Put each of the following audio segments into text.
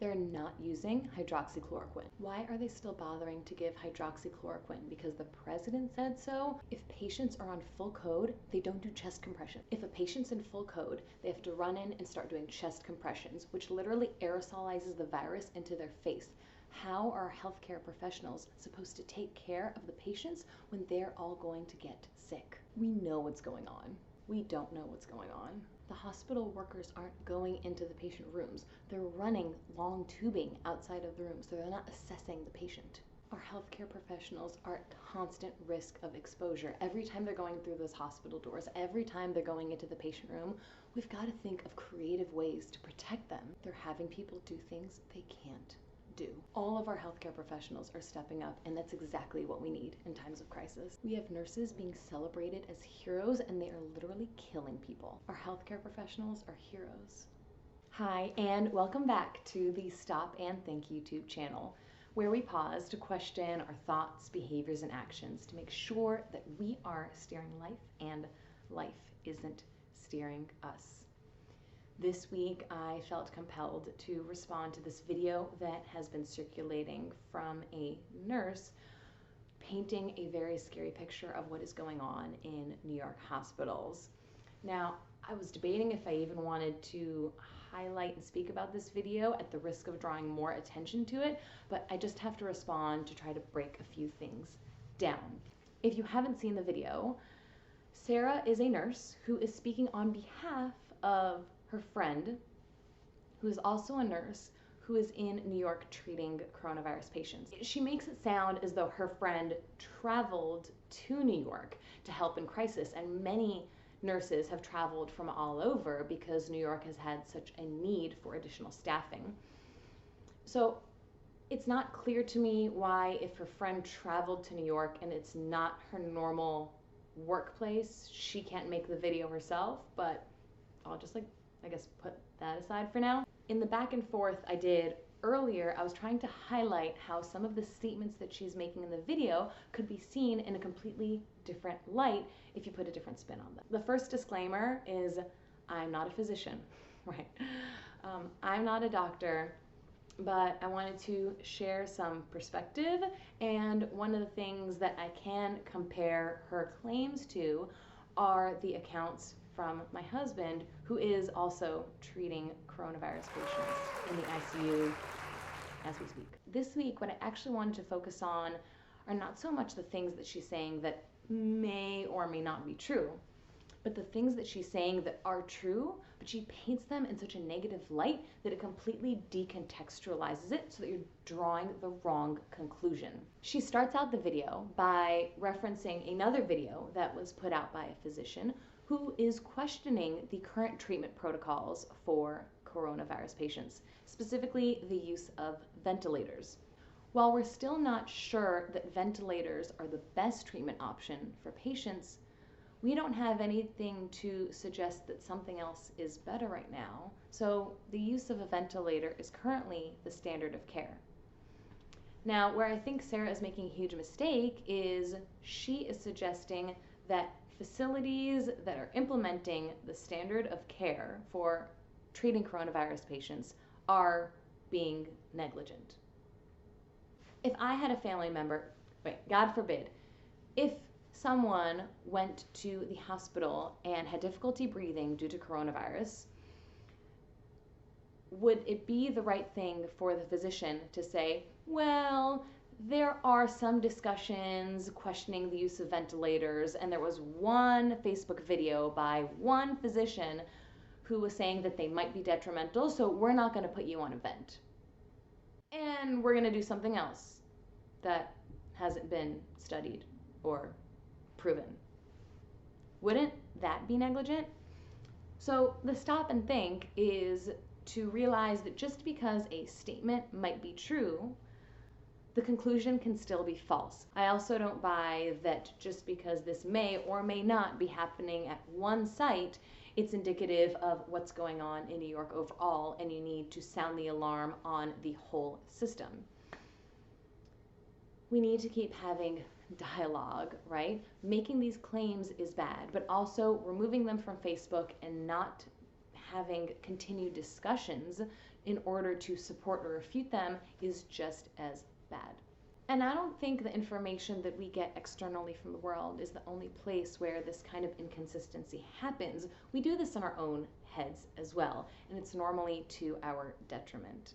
They're not using hydroxychloroquine. Why are they still bothering to give hydroxychloroquine? Because the president said so? If patients are on full code, they don't do chest compression. If a patient's in full code, they have to run in and start doing chest compressions, which literally aerosolizes the virus into their face. How are healthcare professionals supposed to take care of the patients when they're all going to get sick? We know what's going on. We don't know what's going on. The hospital workers aren't going into the patient rooms. They're running long tubing outside of the rooms, so they're not assessing the patient. Our healthcare professionals are at constant risk of exposure. Every time they're going through those hospital doors, every time they're going into the patient room, we've got to think of creative ways to protect them. They're having people do things they can't do. All of our healthcare professionals are stepping up, and that's exactly what we need in times of crisis. We have nurses being celebrated as heroes, and they are literally killing people. Our healthcare professionals are heroes. Hi, and welcome back to the Stop and Think YouTube channel, where we pause to question our thoughts, behaviors, and actions to make sure that we are steering life and life isn't steering us. This week, I felt compelled to respond to this video that has been circulating from a nurse painting a very scary picture of what is going on in New York hospitals. Now, I was debating if I even wanted to highlight and speak about this video at the risk of drawing more attention to it, but I just have to respond to try to break a few things down. If you haven't seen the video, Sarah is a nurse who is speaking on behalf of her friend, who is also a nurse, who is in New York treating coronavirus patients. She makes it sound as though her friend traveled to New York to help in crisis, and many nurses have traveled from all over because New York has had such a need for additional staffing. So it's not clear to me why, if her friend traveled to New York and it's not her normal workplace, she can't make the video herself, but I'll just I guess put that aside for now. In the back and forth I did earlier, I was trying to highlight how some of the statements that she's making in the video could be seen in a completely different light if you put a different spin on them. The first disclaimer is I'm not a physician, right? I'm not a doctor, but I wanted to share some perspective, and one of the things that I can compare her claims to are the accounts from my husband, who is also treating coronavirus patients in the ICU as we speak. This week, what I actually wanted to focus on are not so much the things that she's saying that may or may not be true, but the things that she's saying that are true, but she paints them in such a negative light that it completely decontextualizes it so that you're drawing the wrong conclusion. She starts out the video by referencing another video that was put out by a physician who is questioning the current treatment protocols for coronavirus patients, specifically the use of ventilators. While we're still not sure that ventilators are the best treatment option for patients, we don't have anything to suggest that something else is better right now, so the use of a ventilator is currently the standard of care. Now, where I think Sarah is making a huge mistake is she is suggesting that facilities that are implementing the standard of care for treating coronavirus patients are being negligent. If I had a family member, God forbid, if someone went to the hospital and had difficulty breathing due to coronavirus, would it be the right thing for the physician to say, well, there are some discussions questioning the use of ventilators, and there was one Facebook video by one physician who was saying that they might be detrimental, so we're not going to put you on a vent. And we're going to do something else that hasn't been studied or proven. Wouldn't that be negligent? So the stop and think is to realize that just because a statement might be true, the conclusion can still be false. I also don't buy that just because this may or may not be happening at one site, it's indicative of what's going on in New York overall, and you need to sound the alarm on the whole system. We need to keep having dialogue, right? Making these claims is bad, but also removing them from Facebook and not having continued discussions in order to support or refute them is just as bad. And I don't think the information that we get externally from the world is the only place where this kind of inconsistency happens. We do this in our own heads as well, and it's normally to our detriment.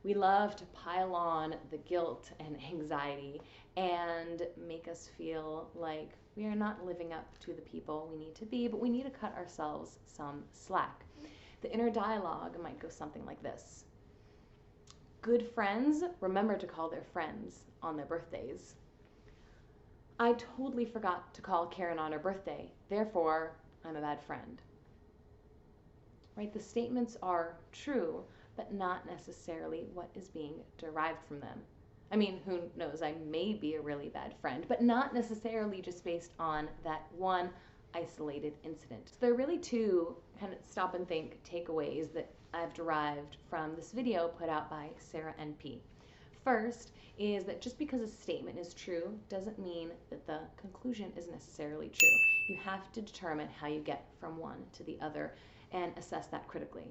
We love to pile on the guilt and anxiety and make us feel like we are not living up to the people we need to be, but we need to cut ourselves some slack. The inner dialogue might go something like this. Good friends remember to call their friends on their birthdays. I totally forgot to call Karen on her birthday, therefore I'm a bad friend. Right? The statements are true, but not necessarily what is being derived from them. I mean, who knows, I may be a really bad friend, but not necessarily just based on that one isolated incident. So there are really two kind of stop and think takeaways that I've derived from this video put out by Sarah NP. First is that just because a statement is true doesn't mean that the conclusion is necessarily true. You have to determine how you get from one to the other and assess that critically.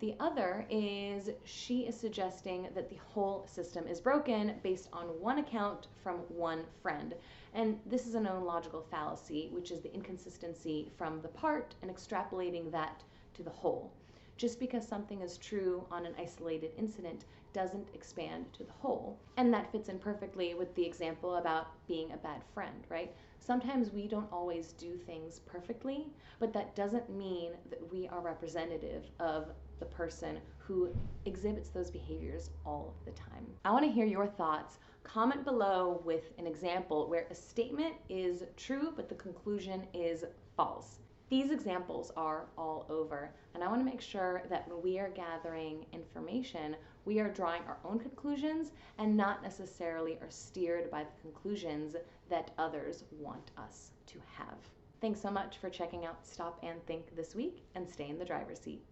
The other is she is suggesting that the whole system is broken based on one account from one friend. And this is a known logical fallacy, which is the inconsistency from the part and extrapolating that to the whole. Just because something is true on an isolated incident doesn't expand to the whole. And that fits in perfectly with the example about being a bad friend, right? Sometimes we don't always do things perfectly, but that doesn't mean that we are representative of the person who exhibits those behaviors all the time. I want to hear your thoughts. Comment below with an example where a statement is true, but the conclusion is false. These examples are all over, and I want to make sure that when we are gathering information, we are drawing our own conclusions and not necessarily are steered by the conclusions that others want us to have. Thanks so much for checking out Stop and Think this week, and stay in the driver's seat.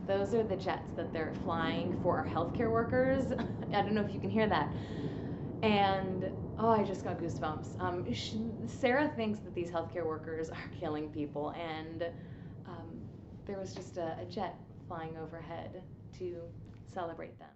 Those are the jets that they're flying for our healthcare workers. I don't know if you can hear that. And oh, I just got goosebumps. Sarah thinks that these healthcare workers are killing people, and there was just a jet flying overhead to celebrate them.